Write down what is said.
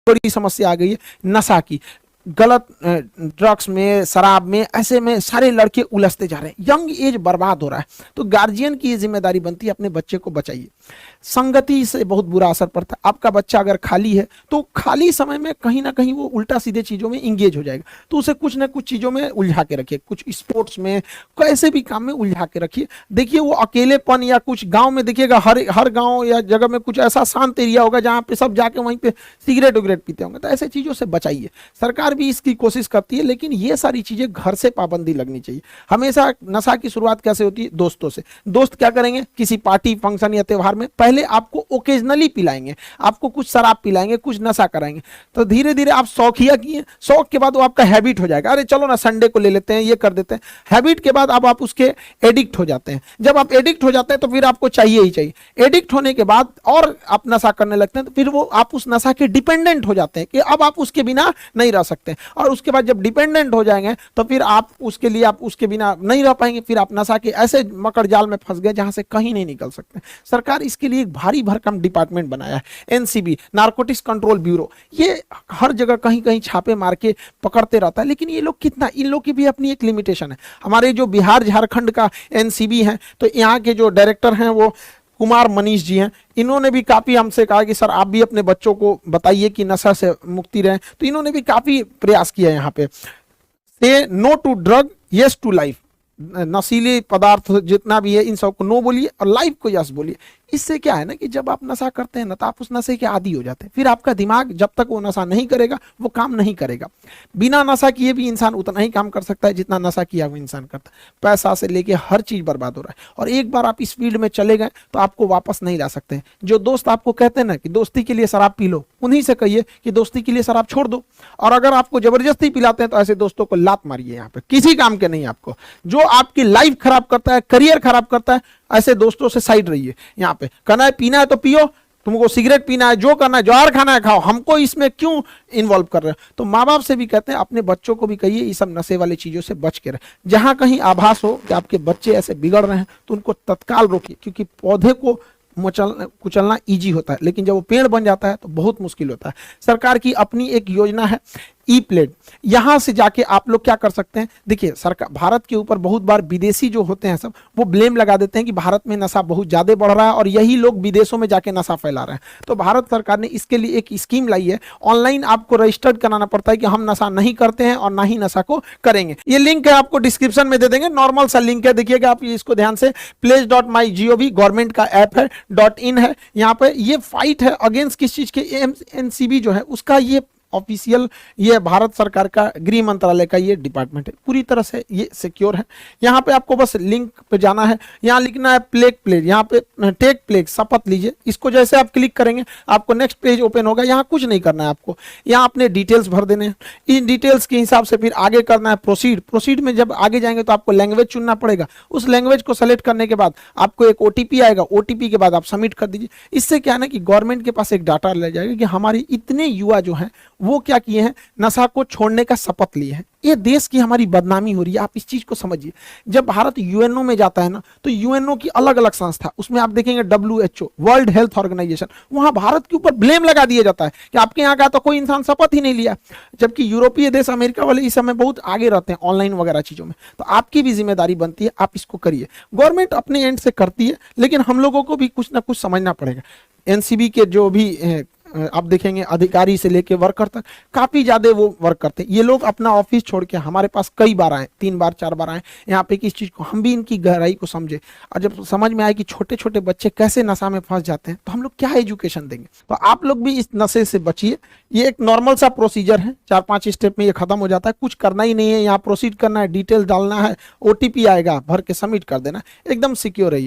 बड़ी समस्या आ गई है नशा की। गलत ड्रग्स में, शराब में, ऐसे में सारे लड़के उलझते जा रहे हैं, यंग एज बर्बाद हो रहा है। तो गार्जियन की ये जिम्मेदारी बनती है, अपने बच्चे को बचाइए। संगति से बहुत बुरा असर पड़ता है। आपका बच्चा अगर खाली है तो खाली समय में कहीं ना कहीं वो उल्टा सीधे चीजों में इंगेज हो जाएगा, तो उसे कुछ ना कुछ चीजों में उलझा के रखिए, कुछ स्पोर्ट्स में, कैसे भी काम में उलझा के रखिए। देखिए वो अकेलेपन, या कुछ गांव में देखिएगा, हर गांव या जगह में कुछ ऐसा शांत एरिया होगा जहां पे सब जाके वहीं पे सिगरेट उगरेट पीते होंगे, तो ऐसे चीजों से बचाइए। सरकार भी इसकी कोशिश करती है, लेकिन ये सारी चीजें घर से पाबंदी लगनी चाहिए। हमेशा नशा की शुरुआत कैसे होती है? दोस्तों से। दोस्त क्या करेंगे? किसी पार्टी फंक्शन या त्योहार में पहले आपको ओकेजनली पिलाएंगे, आपको कुछ शराब पिलाएंगे, कुछ नशा कराएंगे, तो धीरे धीरे आप शौकिया किए, शौक के बाद वो आपका हैबिट हो जाएगा। अरे चलो ना संडे को ले लेते हैं, ये कर देते हैं। हैबिट के बाद अब आप उसके एडिक्ट हो जाते हैं। जब आप एडिक्ट हो जाते हैं तो फिर आपको चाहिए ही चाहिए। एडिक्ट होने के बाद और आप नशा करने लगते हैं, तो फिर वो आप उस नशा के डिपेंडेंट हो जाते हैं कि अब आप उसके बिना नहीं रह सकते। और उसके बाद जब डिपेंडेंट हो जाएंगे तो फिर आप उसके लिए, आप उसके बिना नहीं रह पाएंगे, फिर आप नशा के ऐसे मकड़ जाल में फंस गए जहां से कहीं नहीं निकल सकते। सरकार इसके लिए एक भारी भरकम डिपार्टमेंट बनाया है, एनसीबी, नारकोटिक्स कंट्रोल ब्यूरो। ये हर जगह कहीं कहीं छापे मार के पकड़ते रहता है, लेकिन ये लोग कितना, इन लोग की भी अपनी एक लिमिटेशन है। हमारे जो बिहार झारखंड का एनसीबी है, तो यहाँ के जो डायरेक्टर हैं वो कुमार मनीष जी हैं, इन्होंने भी काफी हमसे कहा कि सर आप भी अपने बच्चों को बताइए कि नशा से मुक्ति रहें। तो इन्होंने भी काफी प्रयास किया यहाँ पे। Say no to drug, yes to life. नशीले पदार्थ जितना भी है इन सबको नो बोलिए और लाइफ को यस बोलिए। इससे क्या है ना कि जब आप नशा करते हैं ना, तो आप उस नशे के आदी हो जाते हैं। फिर आपका दिमाग जब तक वो नशा नहीं करेगा वो काम नहीं करेगा। बिना नशा किए भी इंसान उतना ही काम कर सकता है जितना नशा किया हुआ इंसान करता है। पैसा से लेके हर चीज बर्बाद हो रहा है, और एक बार आप इस फील्ड में चले गए तो आपको वापस नहीं ला सकते हैं। जो दोस्त आपको कहते हैं ना कि दोस्ती के लिए शराब पी लो, उन्हीं से कहिए कि दोस्ती के लिए शराब छोड़ दो। और अगर आपको जबरदस्ती पिलाते हैं तो ऐसे दोस्तों को लात मारिए, यहाँ पे किसी काम के नहीं। आपको जो आपकी लाइफ खराब करता है, करियर खराब करता है, ऐसे दोस्तों से साइड रहिए। यहाँ पे कहना है पीना है तो पियो, तुमको सिगरेट पीना है, जो करना है, जहर खाना है खाओ, हमको इसमें क्यों इन्वॉल्व कर रहे हो? तो माँ बाप से भी कहते हैं अपने बच्चों को भी कहिए ये सब नशे वाली चीजों से बच के रहे। जहां कहीं आभास हो कि आपके बच्चे ऐसे बिगड़ रहे हैं तो उनको तत्काल रोकिए, क्योंकि पौधे को कुचलना ईजी होता है, लेकिन जब वो पेड़ बन जाता है तो बहुत मुश्किल होता है। सरकार की अपनी एक योजना है ई प्लेट, यहां से जाके आप लोग क्या कर सकते हैं। देखिए सरकार, भारत के ऊपर बहुत बार विदेशी जो होते हैं सब, वो ब्लेम लगा देते हैं कि भारत में नशा बहुत ज्यादा बढ़ रहा है और यही लोग विदेशों में जाके नशा फैला रहे हैं। तो भारत सरकार ने इसके लिए एक स्कीम लाई है। ऑनलाइन आपको रजिस्टर्ड कराना पड़ता है कि हम नशा नहीं करते हैं और ना ही नशा को करेंगे। ये लिंक है, आपको डिस्क्रिप्शन में दे देंगे, नॉर्मल सा लिंक है, देखिएगा आप इसको ध्यान से। pledge.mygov गवर्नमेंट का ऐप है, .in है। यहाँ पे ये फाइट है अगेंस्ट किस चीज के? एनसीबी जो है उसका ये ऑफिशियल, ये भारत सरकार का गृह मंत्रालय का ये डिपार्टमेंट है, पूरी तरह से ये सिक्योर है। यहाँ पे आपको बस लिंक पे जाना है, यहाँ लिखना है प्लेज, यहाँ पे टेक प्लेज, शपथ लीजिए। इसको जैसे आप क्लिक करेंगे आपको नेक्स्ट पेज ओपन होगा। यहाँ कुछ नहीं करना है आपको, यहाँ अपने डिटेल्स भर देने हैं। इन डिटेल्स के हिसाब से फिर आगे करना है प्रोसीड में जब आगे जाएंगे तो आपको लैंग्वेज चुनना पड़ेगा। उस लैंग्वेज को सेलेक्ट करने के बाद आपको एक ओटीपी आएगा, ओटीपी के बाद आप सबमिट कर दीजिए। इससे क्या है ना कि गवर्नमेंट के पास एक डाटा ले जाएगा कि हमारे इतने युवा जो हैं वो क्या किए हैं, नशा को छोड़ने का शपथ लिए हैं। ये देश की हमारी बदनामी हो रही है, आप इस चीज को समझिए। जब भारत यूएनओ में जाता है ना, तो यूएनओ की अलग अलग संस्था, उसमें आप देखेंगे WHO, वर्ल्ड हेल्थ ऑर्गेनाइजेशन, वहां भारत के ऊपर ब्लेम लगा दिया जाता है कि आपके यहाँ का तो कोई इंसान शपथ ही नहीं लिया। जबकि यूरोपीय देश, अमेरिका वाले इस समय बहुत आगे रहते हैं ऑनलाइन वगैरह चीजों में। तो आपकी भी जिम्मेदारी बनती है, आप इसको करिए। गवर्नमेंट अपने एंड से करती है, लेकिन हम लोगों को भी कुछ ना कुछ समझना पड़ेगा। एनसीबी के जो भी आप देखेंगे अधिकारी से लेके वर्कर तक काफी ज्यादा वो वर्क करते हैं। ये लोग अपना ऑफिस छोड़ के हमारे पास कई बार आए, 3 बार 4 बार आए यहाँ पे कि इस चीज को हम भी इनकी गहराई को समझे। और जब समझ में आए कि छोटे छोटे बच्चे कैसे नशा में फंस जाते हैं तो हम लोग क्या एजुकेशन देंगे। तो आप लोग भी इस नशे से बचिए। ये एक नॉर्मल सा प्रोसीजर है, 4-5 स्टेप में ये खत्म हो जाता है। कुछ करना ही नहीं है, यहाँ प्रोसीड करना है, डिटेल डालना है, ओटीपी आएगा, भर के सबमिट कर देना, एकदम सिक्योर रहिए।